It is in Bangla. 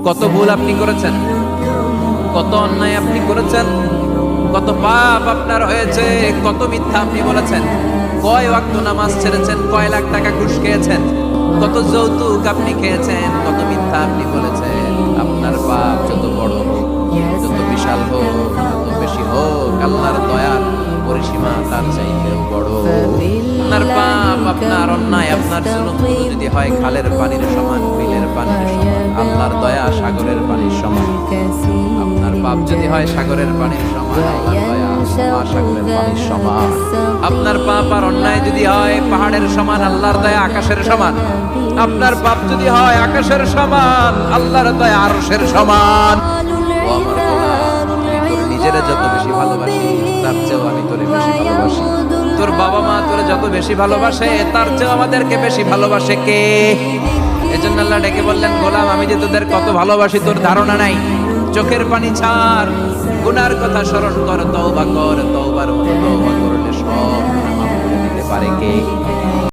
কত ভুল আপনি করেছেন, কত অন্যায় আপনি করেছেন, কত পাপ আপনার হয়েছে, কত মিথ্যা আপনি বলেছেন, কয় ওয়াক্ত নামাজ ছেড়েছেন, কয় লাখ টাকা ঘুষ খেয়েছেন, কত যৌতুক আপনি খেয়েছেন, কত মিথ্যা আপনি বলেছেন। আপনার পাপ যত বড় হোক, যত বিশাল হোক, যত বেশি হোক, আল্লাহর দয়ার পরিসীমা তার চাইতেও বড়। আপনার পাপ, আপনার অন্যায়, আপনার জুলুম যদি হয় খালের পানির সমান, বিলের পানির সমান, আল্লাহর দয়া সাগরের পানির সমান। আপনার পাপ যদি হয় সাগরের পানির সমান, আল্লাহর দয়া মহাসাগরের পানির সমান। আপনার পাপ আর অন্যায় যদি হয় পাহাড়ের সমান, আল্লাহর দয়া আকাশের সমান। আপনার পাপ যদি হয় আকাশের সমান, আল্লাহর দয়া আরশের সমান। ও আমার গোলাম, তোর নিজেরা যত বেশি ভালোবাসি তার চেয়েও আমি তোরে বেশি ভালোবাসি। তোর বাবা মা তোরে যত বেশি ভালোবাসে তার চেয়েও আমাদেরকে বেশি ভালোবাসে কে? এজন্য আল্লাহ ডেকে বললেন, গোলাম আমি যে তোদের কত ভালোবাসি তোর ধারণা নাই। চোখের পানি ছাড়, গুনার কথা স্মরণ কর, তওবা কর, তওবার মতো তওবা করলে সব গুনাহ মাফ করে দিতে পারে কে?